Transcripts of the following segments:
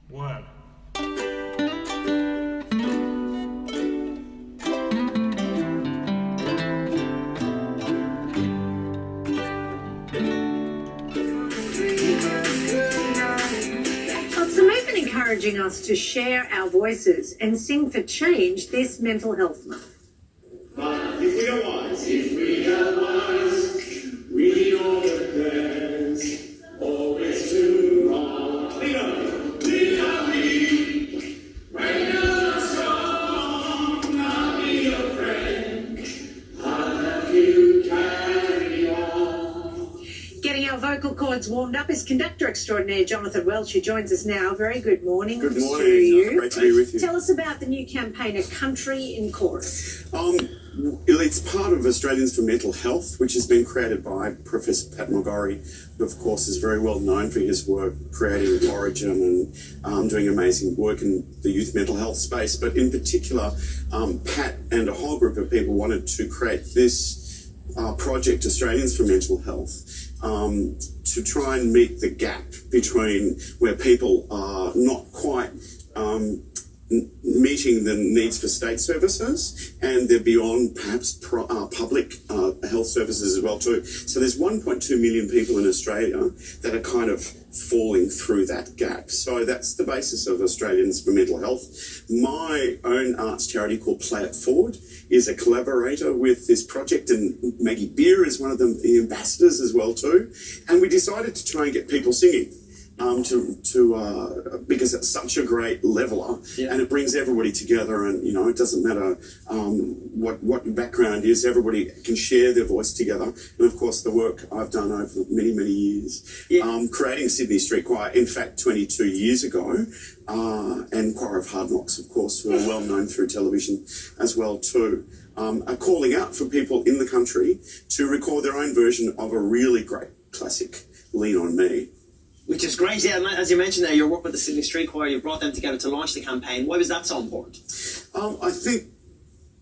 Word. Well, it's the movement encouraging us to share our voices and sing for change this Mental Health Month. But if we are wise, we know the plans always to wrong. We are we. When you're strong, I'll be your friend. I'll help you carry on. Getting our vocal cords warmed up is conductor extraordinaire Jonathan Welsh, who joins us now. Very good morning. Good morning. To you. Great to be with you. Tell us about the new campaign, A Country in Chorus. It's part of Australians for Mental Health, which has been created by Professor Pat McGorry, who of course is very well known for his work creating Origin and doing amazing work in the youth mental health space. But in particular, Pat and a whole group of people wanted to create this project, Australians for Mental Health, to try and meet the gap between where people are not quite meeting the needs for state services, and they're beyond perhaps public health services as well too. So there's 1.2 million people in Australia that are kind of falling through that gap. So that's the basis of Australians for Mental Health. My own arts charity called Play It Forward is a collaborator with this project, and Maggie Beer is one of the ambassadors as well too. And we decided to try and get people singing. Because it's such a great leveler, and it brings everybody together, and it doesn't matter what your background is, everybody can share their voice together. And of course the work I've done over many years, creating Sydney Street Choir, in fact 22 years ago, and Choir of Hard Knocks, of course, who are well known through television as well too, are calling out for people in the country to record their own version of a really great classic, Lean on Me. Which is great, yeah. And as you mentioned there, your work with the Sydney Street Choir, you brought them together to launch the campaign. Why was that so important? I think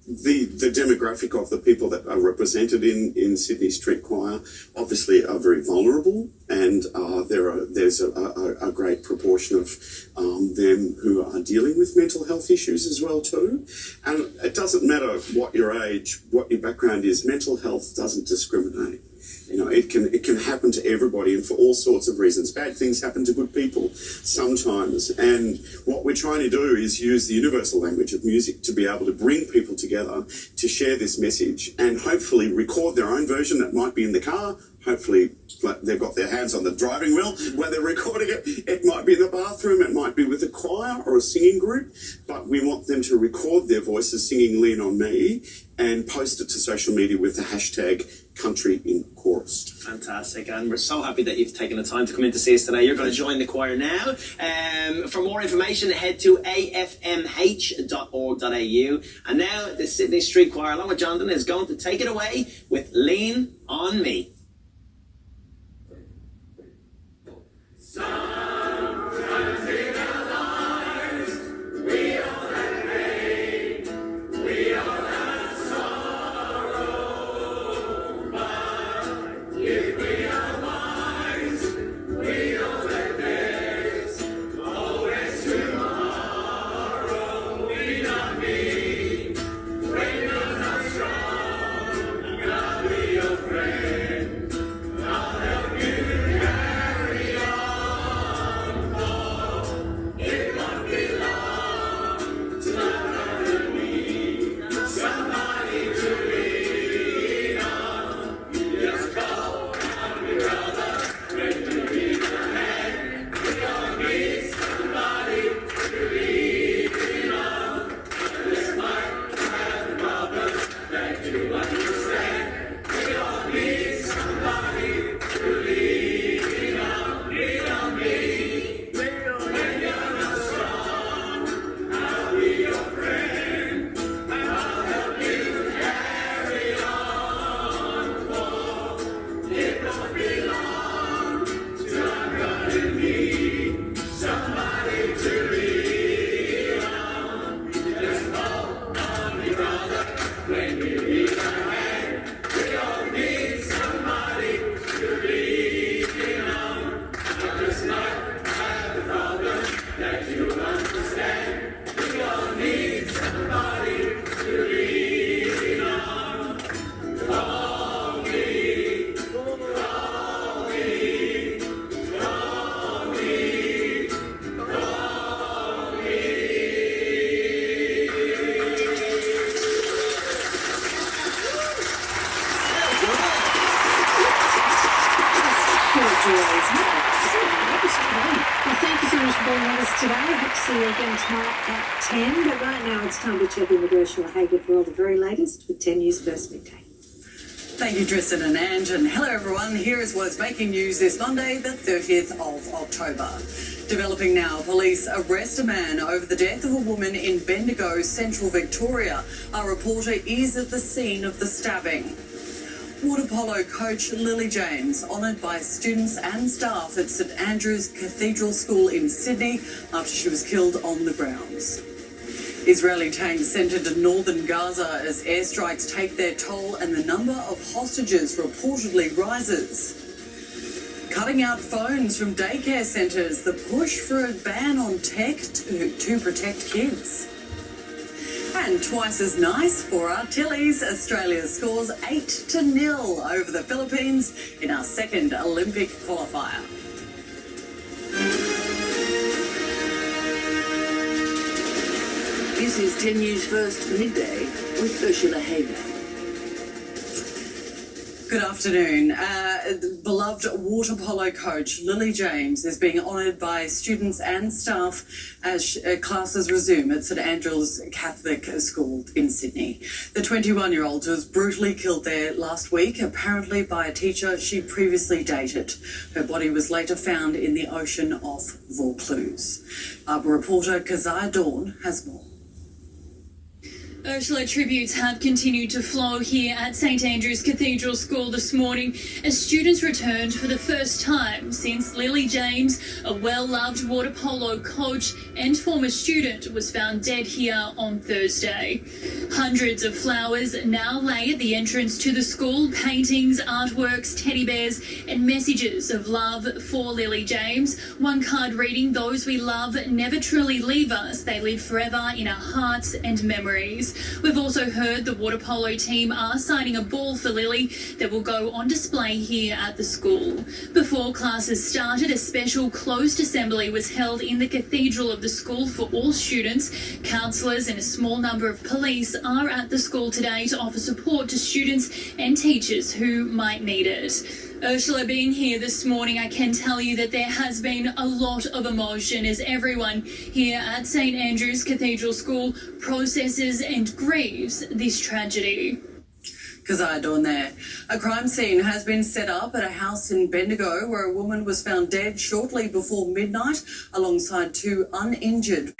the demographic of the people that are represented in Sydney Street Choir obviously are very vulnerable, and there's a great proportion of them who are dealing with mental health issues as well too. And it doesn't matter what your age, what your background is, mental health doesn't discriminate. It can happen to everybody, and for all sorts of reasons. Bad things happen to good people sometimes. And what we're trying to do is use the universal language of music to be able to bring people together to share this message and hopefully record their own version. That might be in the car. Hopefully they've got their hands on the driving wheel when they're recording it. It might be in the bathroom. It might be with a choir or a singing group. But we want them to record their voices singing Lean on Me and post it to social media with the hashtag Country in Chorus. Fantastic, and we're so happy that you've taken the time to come in to see us today. You're going to join the choir now. For more information, head to afmh.org.au. And now the Sydney Street Choir, along with Jonathan, is going to take it away with Lean on Me. Thank you so much for being with us today. I hope to see you again tomorrow at 10. But right now it's time to check in with Ursula Hager for all the very latest with 10 News First Midday. Thank you, Tristan and Ange, and hello everyone. Here is what's making news this Monday, the 30th of October. Developing now, police arrest a man over the death of a woman in Bendigo, central Victoria. Our reporter is at the scene of the stabbing. Water polo coach Lily James honoured by students and staff at St Andrew's Cathedral School in Sydney after she was killed on the grounds. Israeli tanks sent into northern Gaza as airstrikes take their toll and the number of hostages reportedly rises. Cutting out phones from daycare centres, the push for a ban on tech to protect kids. And twice as nice for our Tillies. Australia scores 8-0 over the Philippines in our second Olympic qualifier. This is 10 News First Midday with Ursula Hager. Good afternoon. Beloved water polo coach Lily James is being honoured by students and staff as classes resume at St Andrew's Catholic School in Sydney. The 21-year-old was brutally killed there last week, apparently by a teacher she previously dated. Her body was later found in the ocean off Vaucluse. Our reporter Keziah Dawn has more. Ursula, tributes have continued to flow here at St Andrew's Cathedral School this morning as students returned for the first time since Lily James, a well-loved water polo coach and former student, was found dead here on Thursday. Hundreds of flowers now lay at the entrance to the school, paintings, artworks, teddy bears and messages of love for Lily James. One card reading, "Those we love never truly leave us. They live forever in our hearts and memories." We've also heard the water polo team are signing a ball for Lily that will go on display here at the school. Before classes started, a special closed assembly was held in the cathedral of the school for all students. Counsellors and a small number of police are at the school today to offer support to students and teachers who might need it. Ursula, being here this morning, I can tell you that there has been a lot of emotion as everyone here at St Andrew's Cathedral School processes and grieves this tragedy. Keziah Dawn there. A crime scene has been set up at a house in Bendigo where a woman was found dead shortly before midnight alongside two uninjured